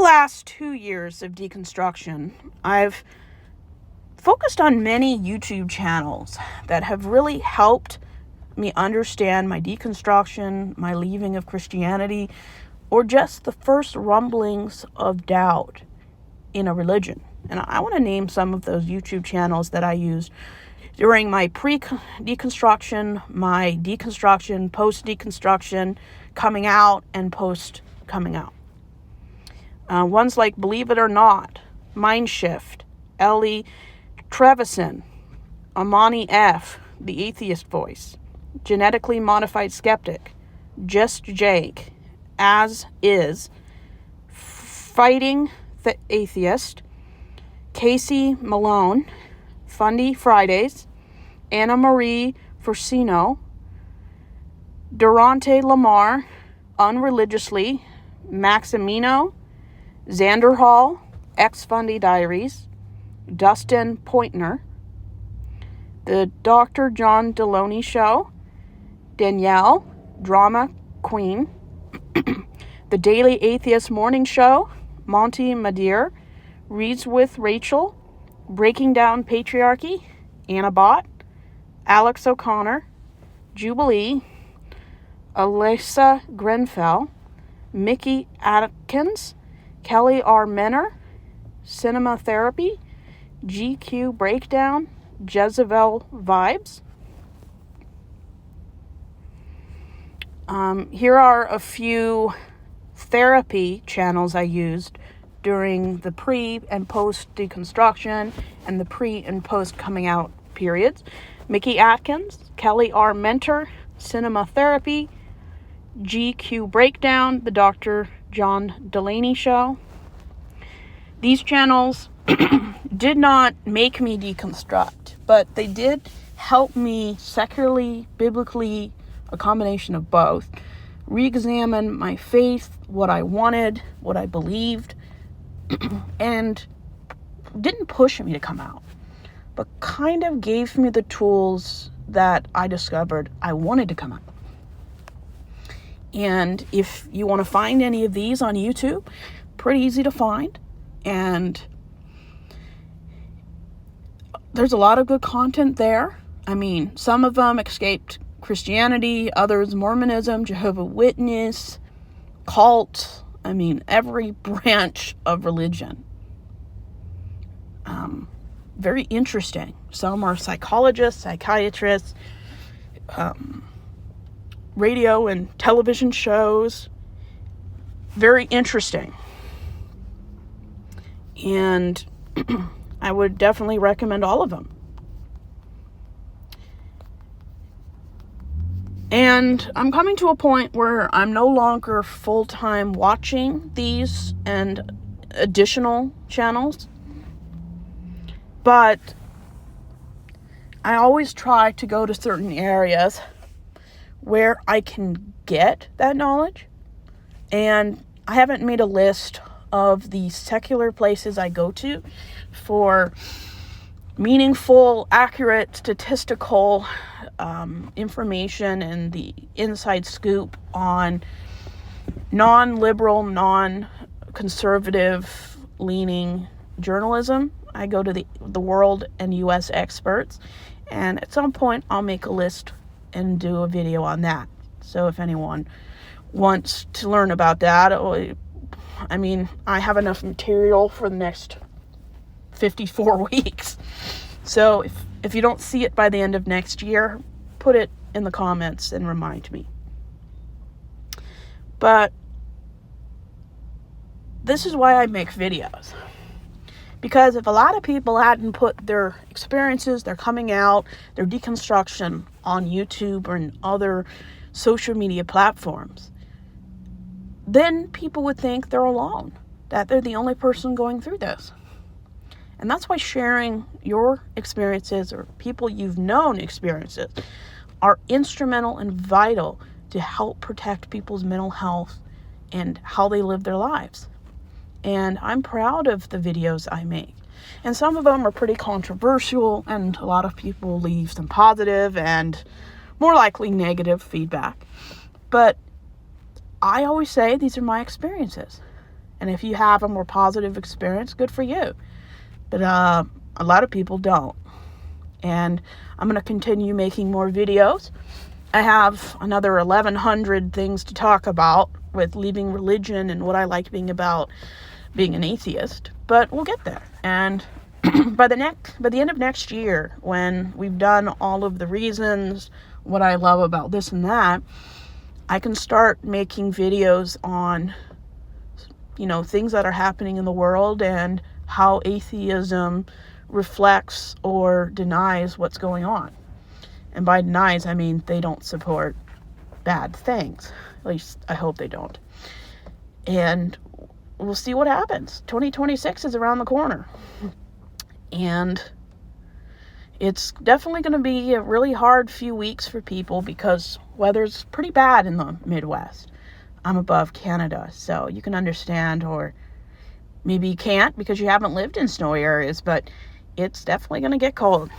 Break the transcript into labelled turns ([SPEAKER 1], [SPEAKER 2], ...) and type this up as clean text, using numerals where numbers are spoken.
[SPEAKER 1] last 2 years of deconstruction, I've focused on many YouTube channels that have really helped me understand my deconstruction, my leaving of Christianity, or just the first rumblings of doubt in a religion. And I want to name some of those YouTube channels that I used during my pre-deconstruction, my deconstruction, post-deconstruction, coming out, and post-coming out. Ones like Believe It or Not, Mindshift, Ellie Trevisan, Amani F., The Atheist Voice, Genetically Modified Skeptic, Just Jake, As Is, Fighting the Atheist, Casey Malone, Fundy Fridays, Anna Marie Forcino, Durante Lamar, Unreligiously, Maximino, Xander Hall, Ex-Fundy Diaries, Dustin Pointner, The Dr. John Deloney Show, Danielle, Drama Queen, The Daily Atheist Morning Show, Monty Madeir, Reads with Rachel, Breaking Down Patriarchy, Anna Bott, Alex O'Connor, Jubilee, Alyssa Grenfell, Mickey Atkins, Kelly R. Menner, Cinema Therapy, GQ Breakdown, Jezebel Vibes. Here are a few therapy channels I used during the pre and post deconstruction and the pre and post coming out periods. Mickey Atkins, Kelly R. Mentor, Cinema Therapy, GQ Breakdown, The Dr. John Delaney Show. These channels did not make me deconstruct, but they did help me secularly, biblically, a combination of both, re-examine my faith, what I wanted, what I believed, and didn't push me to come out, but kind of gave me the tools that I discovered I wanted to come out. And if you want to find any of these on YouTube, pretty easy to find. And there's a lot of good content there. I mean, some of them escaped Christianity, others Mormonism, Jehovah's Witness, cult. I mean, every branch of religion. Very interesting. Some are psychologists, psychiatrists, radio and television shows. Very interesting. And I would definitely recommend all of them. And I'm coming to a point where I'm no longer full-time watching these and additional channels. But I always try to go to certain areas where I can get that knowledge. And I haven't made a list of the secular places I go to for meaningful, accurate, statistical information and the inside scoop on non-liberal, non-conservative leaning journalism. I go to the world and U.S. experts, and at some point I'll make a list and do a video on that. So if anyone wants to learn about that, I mean, I have enough material for the next 54 weeks. So if you don't see it by the end of next year, put it in the comments and remind me. But this is why I make videos. Because if a lot of people hadn't put their experiences, their coming out, their deconstruction on YouTube or in other social media platforms, then people would think they're alone, that they're the only person going through this. And that's why sharing your experiences or people you've known experiences are instrumental and vital to help protect people's mental health and how they live their lives. And I'm proud of the videos I make. And some of them are pretty controversial, and a lot of people leave some positive and more likely negative feedback. But I always say these are my experiences. And if you have a more positive experience, good for you. But a lot of people don't. And I'm going to continue making more videos. I have another 1,100 things to talk about with leaving religion and what I like being about being an atheist. But we'll get there. And by the end of next year, when we've done all of the reasons, what I love about this and that, I can start making videos on, things that are happening in the world and how atheism reflects or denies what's going on. And by denies, I mean they don't support bad things. At least I hope they don't. And we'll see what happens. 2026 is around the corner. And it's definitely going to be a really hard few weeks for people because weather's pretty bad in the Midwest. I'm above Canada, so you can understand, or maybe you can't because you haven't lived in snowy areas, but it's definitely going to get cold.